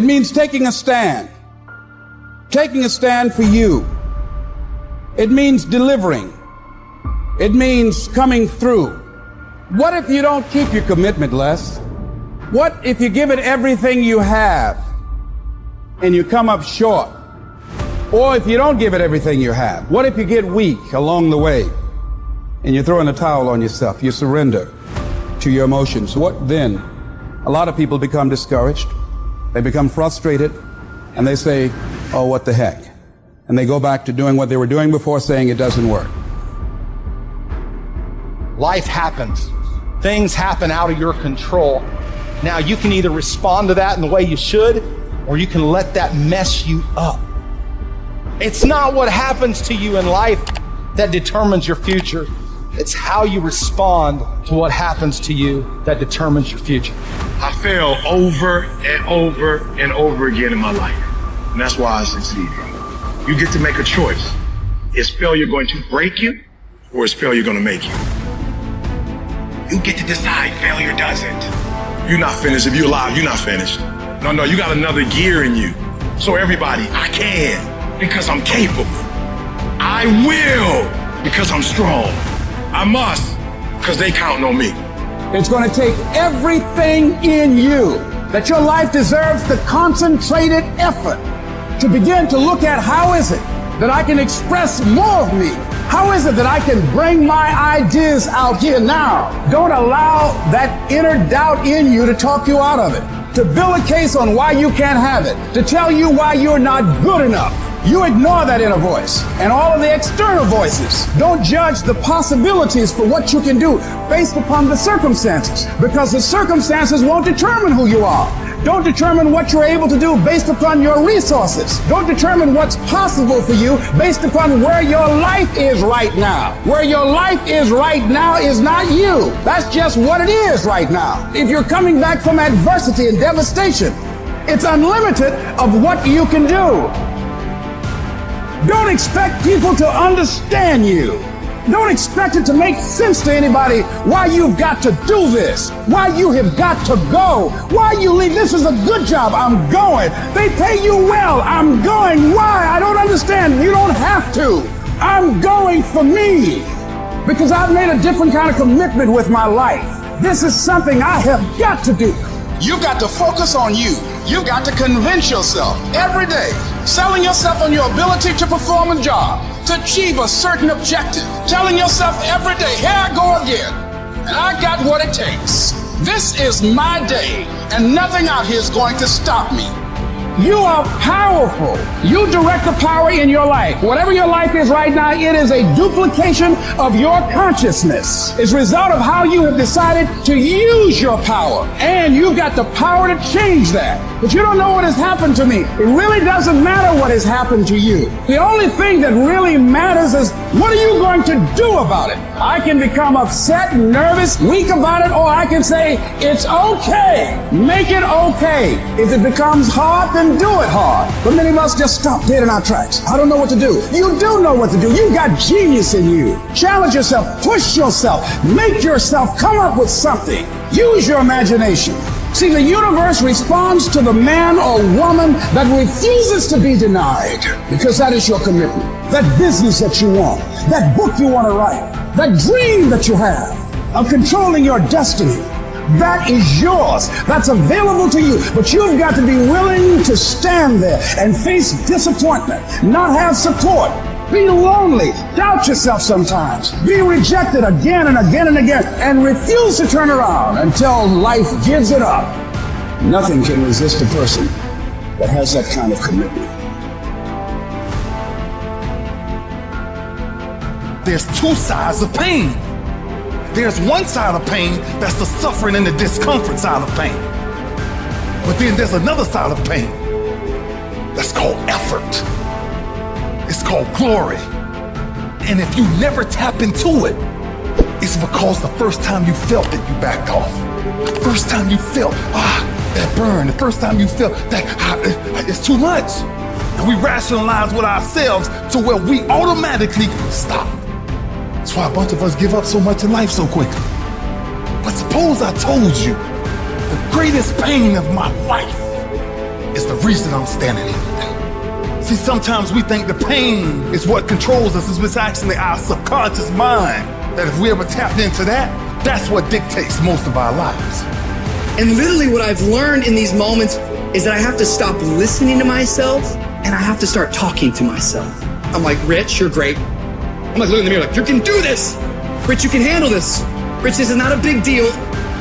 It means taking a stand for you. It means delivering. It means coming through. What if you don't keep your commitment, Les? What if you give it everything you have and you come up short? Or if you don't give it everything you have, what if you get weak along the way and you throw in a towel on yourself, you surrender to your emotions? What then? A lot of people become discouraged, they become frustrated, and they say, oh, what the heck? And they go back to doing what they were doing before, saying it doesn't work. Life happens. Things happen out of your control. Now you can either respond to that in the way you should, or you can let that mess you up. It's not what happens to you in life that determines your future. It's how you respond to what happens to you that determines your future. I fail over and over and over again in my life. And that's why I succeed. You get to make a choice. Is failure going to break you, or is failure going to make you? You get to decide. Failure doesn't. You're not finished. If you're alive, you're not finished. No, you got another gear in you. So everybody, I can, because I'm capable. I will, because I'm strong. I must, because they count on me. It's going to take everything in you that your life deserves the concentrated effort to begin to look at how is it that I can express more of me? How is it that I can bring my ideas out here now? Don't allow that inner doubt in you to talk you out of it, to build a case on why you can't have it, to tell you why you're not good enough. You ignore that inner voice and all of the external voices. Don't judge the possibilities for what you can do based upon the circumstances, because the circumstances won't determine who you are. Don't determine what you're able to do based upon your resources. Don't determine what's possible for you based upon where your life is right now. Where your life is right now is not you. That's just what it is right now. If you're coming back from adversity and devastation, it's unlimited of what you can do. Don't expect people to understand you. Don't expect it to make sense to anybody why you've got to do this, why you have got to go, why you leave. This is a good job. I'm going. They pay you well. I'm going. Why? I don't understand. You don't have to. I'm going for me because I've made a different kind of commitment with my life. This is something I have got to do. You've got to focus on you. You've got to convince yourself every day, selling yourself on your ability to perform a job, to achieve a certain objective, telling yourself every day, here I go again, and I got what it takes. This is my day, and nothing out here is going to stop me. You are powerful. You direct the power in your life. Whatever your life is right now, it is a duplication of your consciousness. It's a result of how you have decided to use your power. And you've got the power to change that. But you don't know what has happened to me. It really doesn't matter what has happened to you. The only thing that really matters is what are you going to do about it? I can become upset, nervous, weak about it, or I can say, it's okay. Make it okay. If it becomes hard, then do it hard. But many of us just stop dead in our tracks. I don't know what to do. You do know what to do. You've got genius in you. Challenge yourself, push yourself, make yourself come up with something. Use your imagination. See, the universe responds to the man or woman that refuses to be denied, because that is your commitment. That business that you want, that book you want to write, that dream that you have of controlling your destiny, that is yours. That's available to you. But you've got to be willing to stand there and face disappointment, not have support, be lonely, doubt yourself sometimes, be rejected again and again and again, and refuse to turn around until life gives it up. Nothing can resist a person that has that kind of commitment. There's two sides of pain. There's one side of pain that's the suffering and the discomfort side of pain. But then there's another side of pain that's called effort. It's called glory. And if you never tap into it, it's because the first time you felt it, you backed off. The first time you felt, that burn. The first time you felt that it's too much. And we rationalize with ourselves to where we automatically stop. That's why a bunch of us give up so much in life so quickly. But suppose I told you the greatest pain of my life is the reason I'm standing here today. See, sometimes we think the pain is what controls us. It's actually our subconscious mind that if we ever tapped into that, that's what dictates most of our lives. And literally what I've learned in these moments is that I have to stop listening to myself and I have to start talking to myself. I'm like, Rich, you're great. I'm like looking in the mirror like, you can do this. Rich, you can handle this. Rich, this is not a big deal.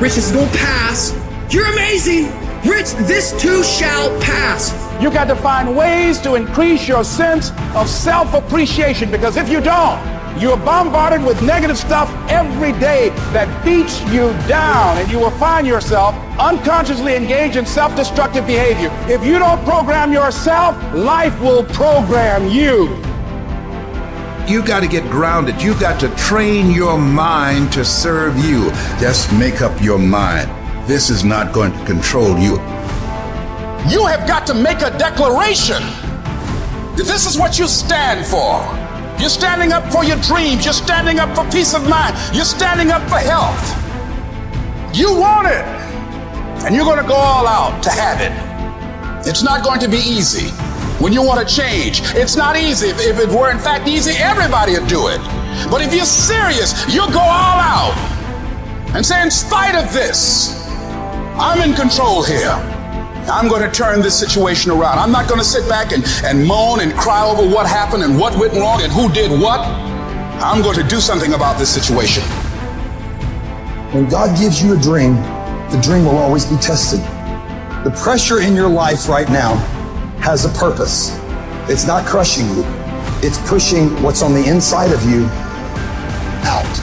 Rich, this is gonna pass. You're amazing. Rich, this too shall pass. You got to find ways to increase your sense of self-appreciation, because if you don't, you're bombarded with negative stuff every day that beats you down, and you will find yourself unconsciously engaged in self-destructive behavior. If you don't program yourself, life will program you. You got to get grounded. You got to train your mind to serve you. Just make up your mind. This is not going to control you. You have got to make a declaration. This is what you stand for. You're standing up for your dreams. You're standing up for peace of mind. You're standing up for health. You want it, and you're going to go all out to have it. It's not going to be easy. When you want to change, it's not easy. If it were in fact easy, everybody would do it. But if you're serious, you'll go all out and say, in spite of this, I'm in control here. I'm going to turn this situation around. I'm not going to sit back and moan and cry over what happened and what went wrong and who did what. I'm going to do something about this situation. When God gives you a dream, the dream will always be tested. The pressure in your life right now has a purpose. It's not crushing you. It's pushing what's on the inside of you out.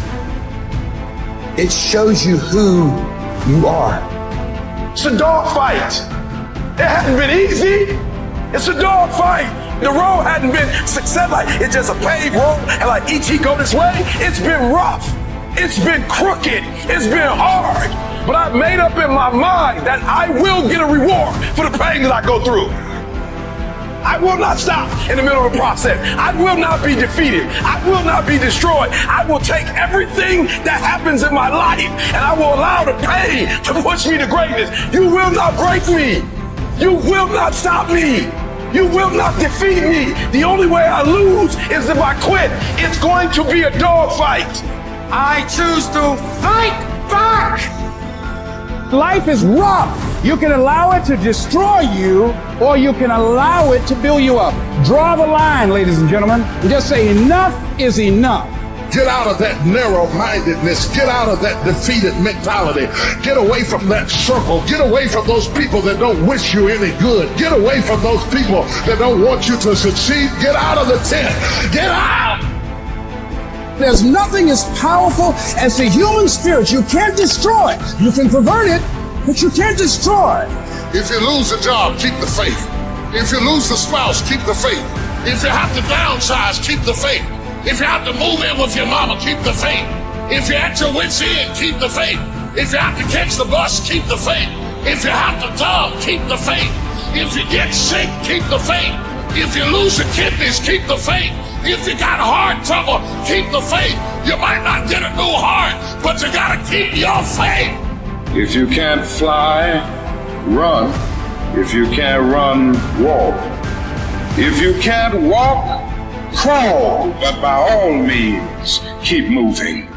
It shows you who you are. It's a dog fight. It hadn't been easy. It's a dog fight. The road hadn't been success, like it's just a paved road and like each he go this way. It's been rough. It's been crooked. It's been hard. But I've made up in my mind that I will get a reward for the pain that I go through. I will not stop in the middle of the process. I will not be defeated. I will not be destroyed. I will take everything that happens in my life and I will allow the pain to push me to greatness. You will not break me. You will not stop me. You will not defeat me. The only way I lose is if I quit. It's going to be a dog fight. I choose to fight back. Life is rough. You can allow it to destroy you, or you can allow it to build you up. Draw the line, ladies and gentlemen, and just say enough is enough. Get out of that narrow-mindedness. Get out of that defeated mentality. Get away from that circle. Get away from those people that don't wish you any good. Get away from those people that don't want you to succeed. Get out of the tent. Get out! There's nothing as powerful as the human spirit. You can't destroy it. You can pervert it, but you can't destroy it. If you lose a job, keep the faith. If you lose a spouse, keep the faith. If you have to downsize, keep the faith. If you have to move in with your mama, keep the faith. If you're at your wit's end, keep the faith. If you have to catch the bus, keep the faith. If you have to dub, keep the faith. If you get sick, keep the faith. If you lose your kidneys, keep the faith. If you got heart trouble, keep the faith. You might not get a new heart, but you gotta keep your faith. If you can't fly, run. If you can't run, walk. If you can't walk, crawl. But by all means, keep moving.